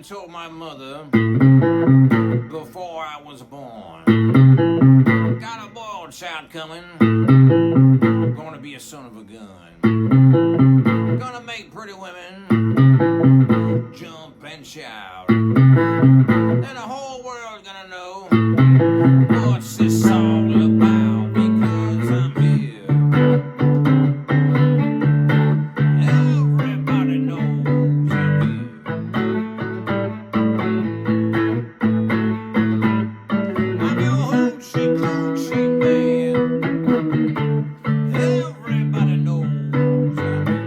told my mother before I was born, got a boy child coming, gonna be a son of a gun, gonna make pretty women jump and shout, and the whole world gonna know what's this all about, because I'm here. Everybody knows I'm here. I'm your Hootchie Cootchie man. Everybody knows I'm here.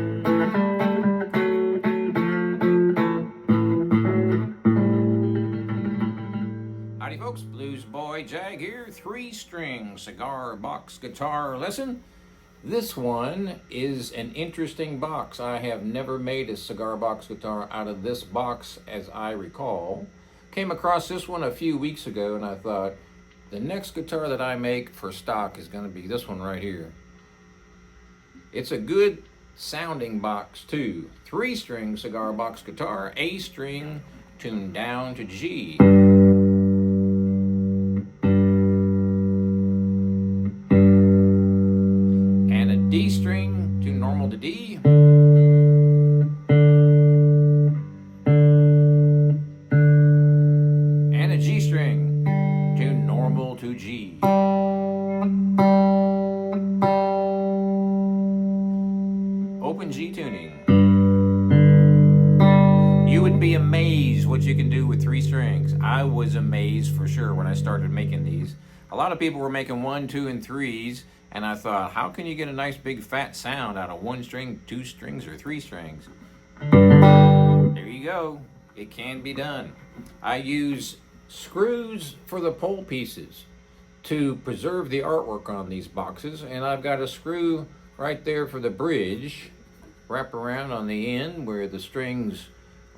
Howdy folks, Bluesboyjag here, 3-string cigar box guitar lesson. This one is an interesting box. I have never made a cigar box guitar out of this box as I recall. Came across this one a few weeks ago and I thought, the next guitar that I make for stock is going to be this one right here. It's a good sounding box too. 3-string cigar box guitar, A string tuned down to G. And a D string tuned normal to D. And a G string tuned normal to G. Open G tuning. You would be amazed what you can do with 3 strings. I was amazed for sure when I started making these. A lot of people were making 1, 2, and 3s, and I thought, how can you get a nice big fat sound out of 1 string, 2 strings, or 3 strings? There you go. It can be done. I use screws for the pole pieces to preserve the artwork on these boxes, and I've got a screw right there for the bridge, wrap around on the end where the strings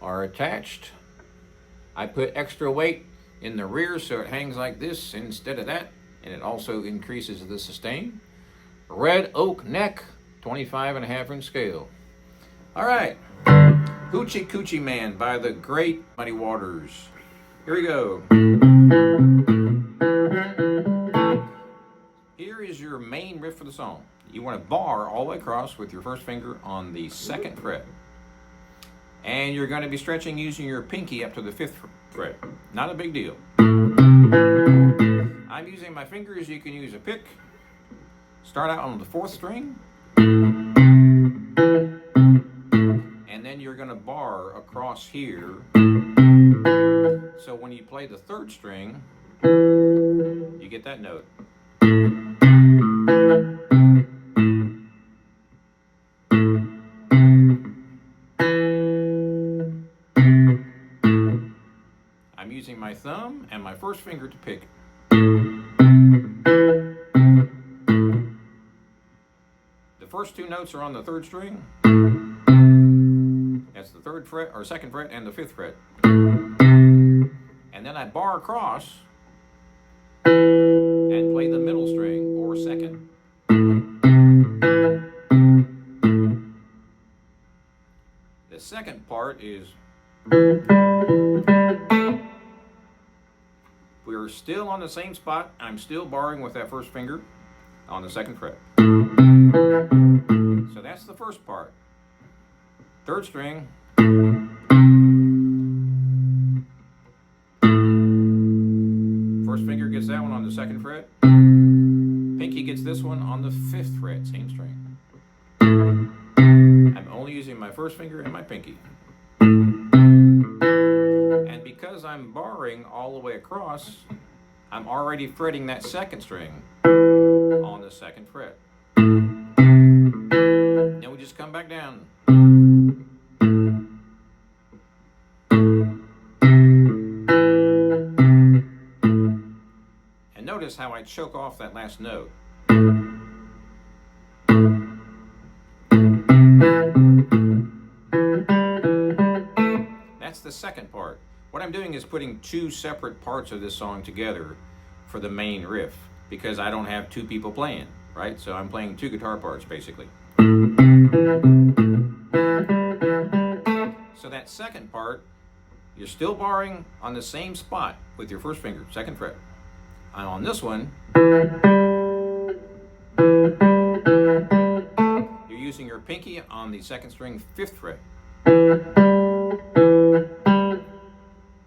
are attached. I put extra weight in the rear so it hangs like this instead of that, and it also increases the sustain. Red oak neck, 25.5-inch scale. All right, Hoochie Cootchie Man by the great Muddy Waters. Here we go. Here is your main riff for the song. You want to bar all the way across with your first finger on the 2nd fret. And you're going to be stretching using your pinky up to the 5th fret. Not a big deal. I'm using my fingers. You can use a pick. Start out on the 4th string. And then you're going to bar across here. So when you play the 3rd string, you get that note. I'm using my thumb and my first finger to pick. The first 2 notes are on the 3rd string. That's the 3rd fret or 2nd fret and the 5th fret. And then I bar across and play the middle string or 2nd. The 2nd part is, we're still on the same spot. I'm still barring with that first finger on the 2nd fret. So that's the first part. 3rd string. First finger gets that one on the 2nd fret. Pinky gets this one on the 5th fret, same string. I'm only using my first finger and my pinky. And because I'm barring all the way across, I'm already fretting that 2nd string on the 2nd fret. Then we just come back down. And notice how I choke off that last note. That's the 2nd part. What I'm doing is putting 2 separate parts of this song together for the main riff, because I don't have 2 people playing, right? So I'm playing 2 guitar parts basically. So that 2nd part you're still barring on the same spot with your first finger, 2nd fret. And on this one, you're using your pinky on the 2nd string, 5th fret.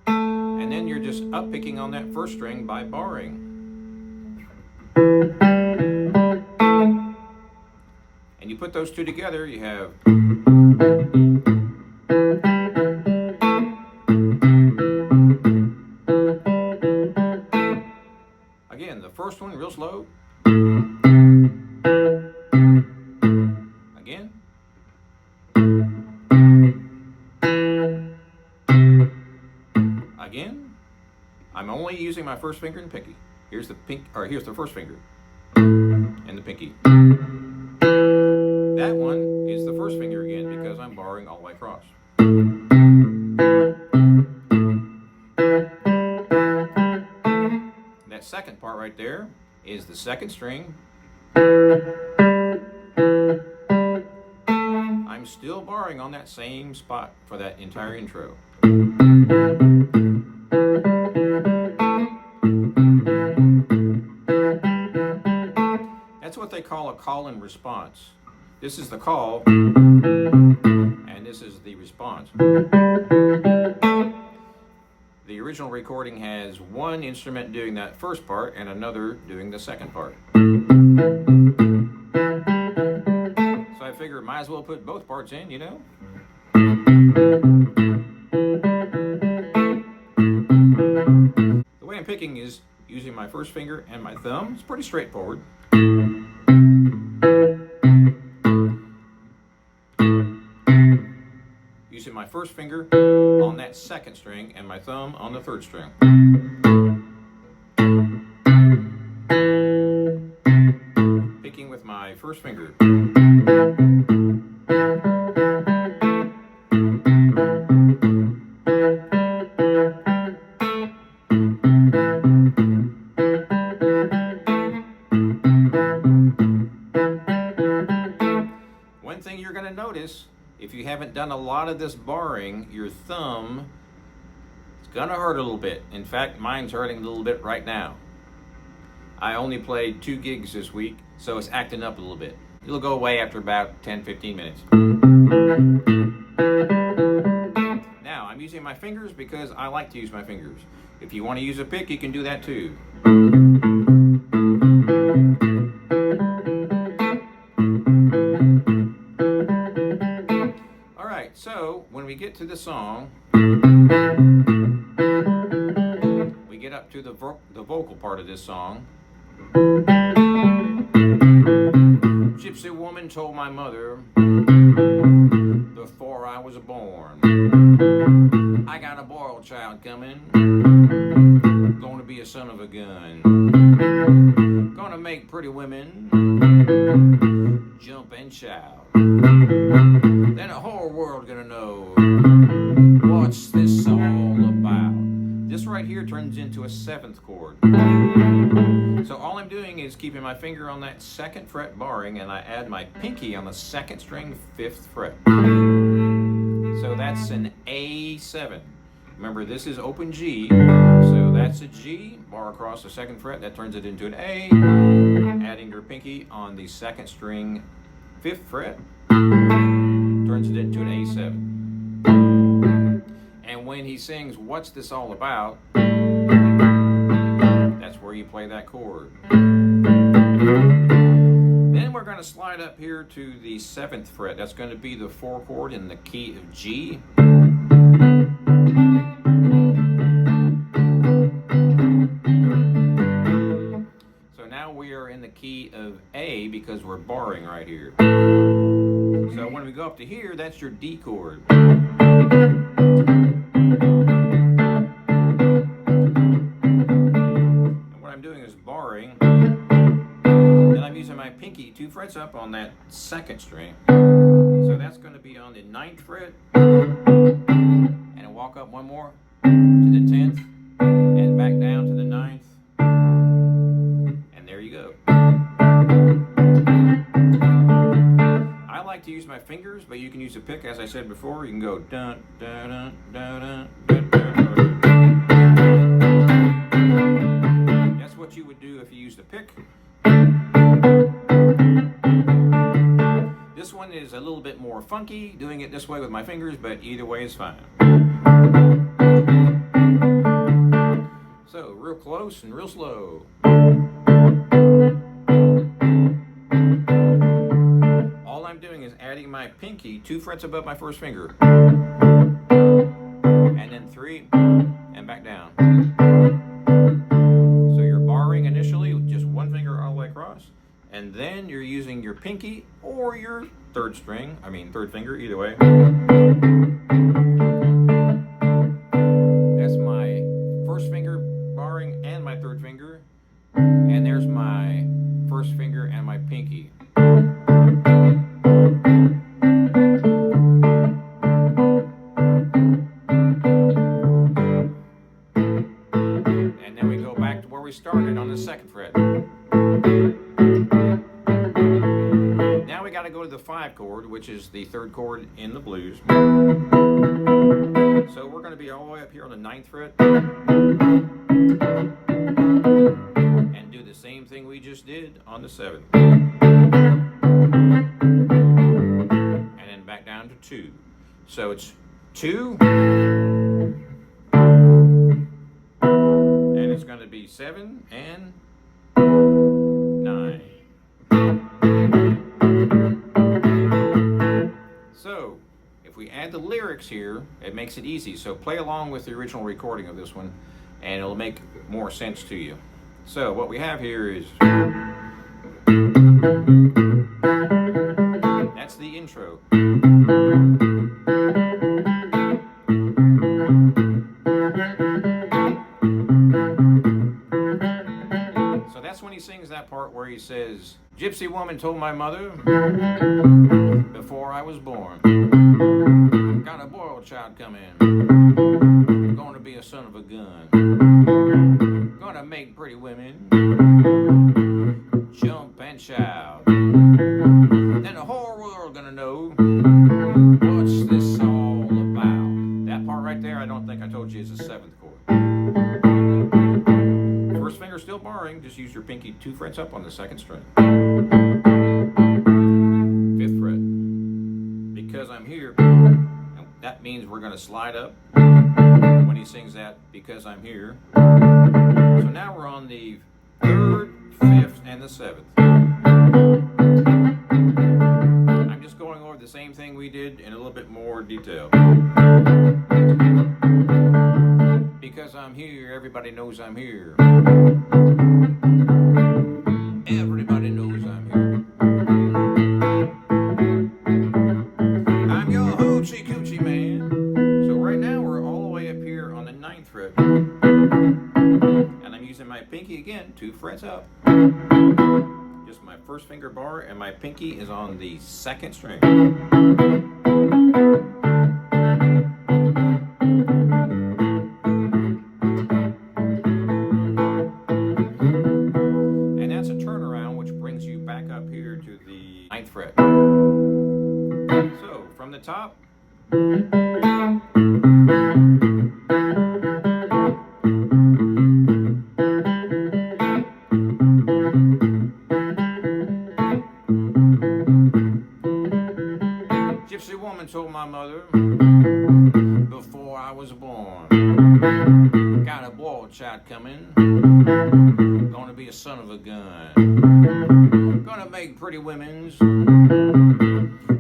And then you're just up picking on that 1st string by barring. And you put those two together, you have again, the first one real slow. Again. Again. I'm only using my first finger and pinky. Here's the here's the first finger and the pinky. That one is the first finger again because I'm barring all the way across. That second part right there is the 2nd string. I'm still barring on that same spot for that entire intro. That's what they call a call and response. This is the call, and this is the response. The original recording has one instrument doing that first part and another doing the second part. So I figured might as well put both parts in, you know? The way I'm picking is using my first finger and my thumb. It's pretty straightforward. Using my first finger on that 2nd string and my thumb on the 3rd string. Picking with my first finger. One thing you're going to notice, if you haven't done a lot of this barring, your thumb is going to hurt a little bit. In fact, mine's hurting a little bit right now. I only played 2 gigs this week, so it's acting up a little bit. It'll go away after about 10-15 minutes. Now, I'm using my fingers because I like to use my fingers. If you want to use a pick, you can do that too. Alright, so when we get to the song, we get up to the vocal part of this song. Gypsy woman told my mother before I was born, I got a boy child coming, gonna be a son of a gun, gonna make pretty women jump and shout, then the whole world gonna know what's this all about. This right here turns into a 7th chord. So all I'm doing is keeping my finger on that 2nd fret barring, and I add my pinky on the 2nd string, 5th fret. So that's an A7. Remember, this is open G, so that's a G, bar across the 2nd fret, that turns it into an A. Adding your pinky on the 2nd string, 5th fret, turns it into an A7. And when he sings, what's this all about, that's where you play that chord. Then we're going to slide up here to the 7th fret. That's going to be the 4 chord in the key of G. So now we are in the key of A because we're barring right here. So when we go up to here, that's your D chord. Then I'm using my pinky 2 frets up on that 2nd string. So that's going to be on the 9th fret. And I'll walk up one more to the 10th and back down to the 9th. And there you go. I like to use my fingers, but you can use a pick as I said before. You can go dun dun dun dun dun dun. funky doing it this way with my fingers, but either way is fine. So, real close and real slow. All I'm doing is adding my pinky 2 frets above my first finger. And then 3, and back down. So you're barring initially with just 1 finger all the way across, and then you're using your pinky or your third finger, either way. That's my first finger barring and my third finger, and there's my first finger and my pinky. And then we go back to where we started on the 2nd fret. Now we got to go to the 5 chord, which is the 3rd chord in the blues. So we're going to be all the way up here on the 9th fret and do the same thing we just did on the 7th. And then back down to 2. So it's 2, and it's going to be 7 and 9. So, if we add the lyrics here, it makes it easy. So play along with the original recording of this one, and it'll make more sense to you. So what we have here is, that's the intro. So that's when he sings that part where he says, "Gypsy woman told my mother before I was born, got a boy child coming, gonna be a son of a gun, gonna make pretty women jump and shout, then the whole world gonna know what's this all about." That part right there, I don't think I told you, is the 7th chord. First finger still barring, just use your pinky 2 frets up on the 2nd string. 5th fret. Because I'm here, that means we're going to slide up when he sings that, because I'm here. So now we're on the 3rd, 5th, and the 7th. I'm just going over the same thing we did in a little bit more detail. Because I'm here, everybody knows I'm here. Everybody knows I'm here. I'm your Hootchie Cootchie man. So right now we're all the way up here on the 9th fret. And I'm using my pinky again, 2 frets up. Just my first finger bar, and my pinky is on the 2nd string. Fret. So from the top, gypsy woman told my mother before I was born, got a boy child coming, gonna be a son of a gun, gonna make pretty women's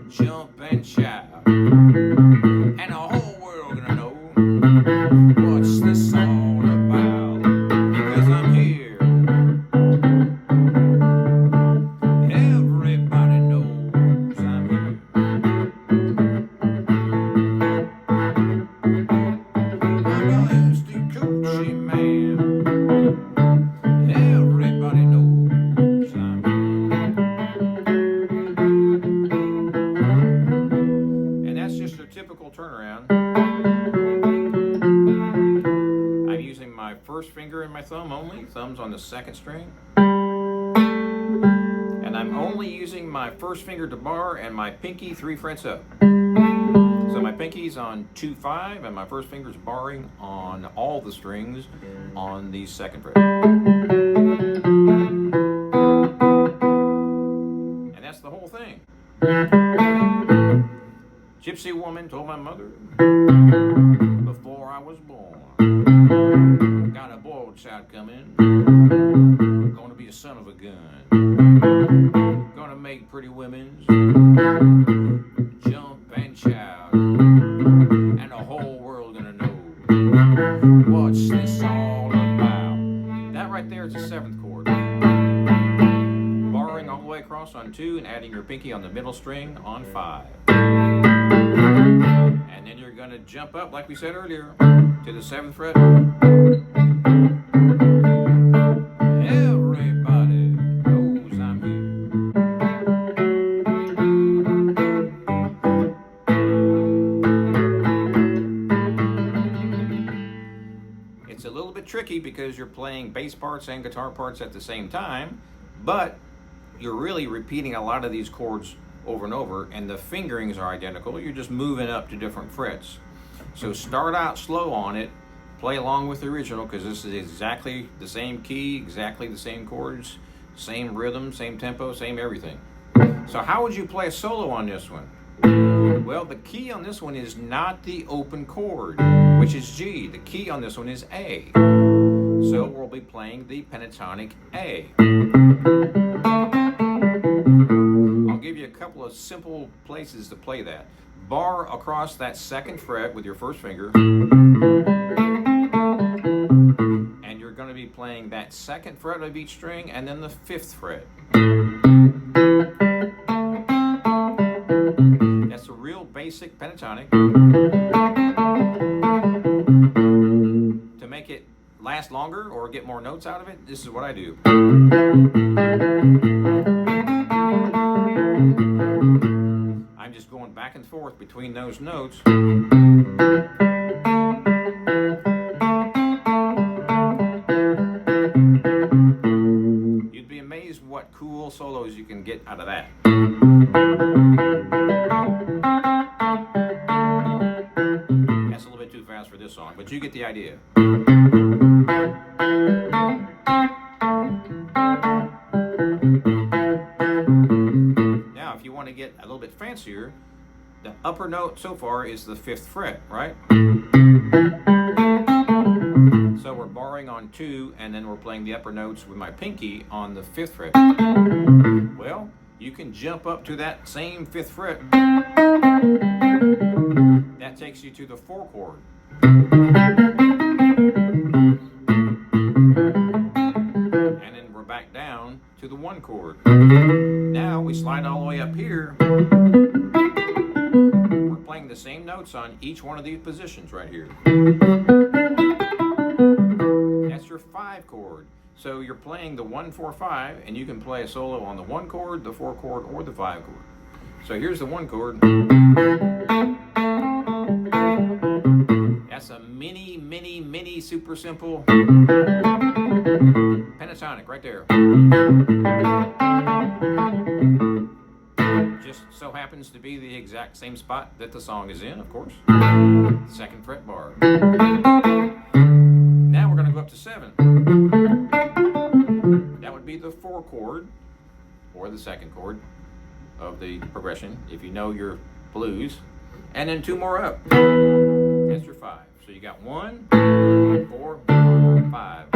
jump and shout, and the whole world gonna know what's this all about, because I'm here. Everybody knows I'm here. I'm a Hootchie Cootchie man. Everybody knows I'm here. Turnaround. I'm using my first finger and my thumb only. Thumb's on the 2nd string. And I'm only using my first finger to bar and my pinky 3 frets up. So my pinky's on 2-5 and my first finger's barring on all the strings on the 2nd fret. And that's the whole thing. Gypsy woman told my mother before I was born, got a boiled child coming, gonna be a son of a gun, gonna make pretty women's jump and shout, and the whole world gonna know what's this all about. That right there is the 7th chord. Borrowing all the way across on 2 and adding your pinky on the middle string on 5. And then you're going to jump up, like we said earlier, to the 7th fret. Everybody knows I'm here. It's a little bit tricky because you're playing bass parts and guitar parts at the same time, but you're really repeating a lot of these chords over and over, and the fingerings are identical. You're just moving up to different frets. So start out slow on it, play along with the original, because this is exactly the same key, exactly the same chords, same rhythm, same tempo, same everything. So how would you play a solo on this one? Well, the key on this one is not the open chord, which is G. The key on this one is A. So we'll be playing the pentatonic A. I'll give you a couple of simple places to play that. Bar across that 2nd fret with your 1st finger, and you're going to be playing that 2nd fret of each string and then the 5th fret. That's a real basic pentatonic. To make it last longer or get more notes out of it, this is what I do. I'm just going back and forth between those notes. You'd be amazed what cool solos you can get out of that. That's a little bit too fast for this song, but you get the idea. Now, if you want to get a little bit fancier, the upper note so far is the 5th fret, right? So we're borrowing on 2, and then we're playing the upper notes with my pinky on the 5th fret. Well, you can jump up to that same 5th fret. That takes you to the 4 chord. And then we're back down to the 1 chord. Now we slide all the way up here. We're playing the same notes on each one of these positions right here. That's your 5 chord. So you're playing the 1, 4, 5, and you can play a solo on the 1 chord, the 4 chord, or the 5 chord. So here's the 1 chord. That's a mini, super simple pentatonic right there. Just so happens to be the exact same spot that the song is in, of course. 2nd fret bar. Now we're going to go up to 7. That would be the 4 chord, or the 2nd chord of the progression, if you know your blues. And then 2 more up. That's your 5. So you got 1, 4, 5.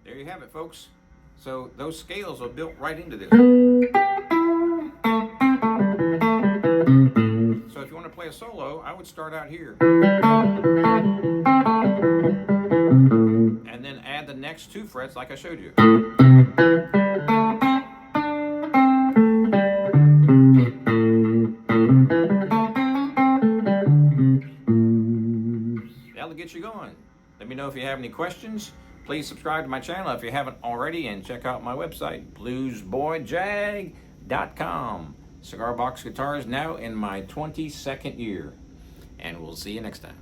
There you have it, folks. So those scales are built right into this. So if you want to play a solo, I would start out here. And then add the next 2 frets like I showed you. That'll get you going. Let me know if you have any questions. Please subscribe to my channel if you haven't already, and check out my website, bluesboyjag.com. Cigar box guitars now in my 22nd year. And we'll see you next time.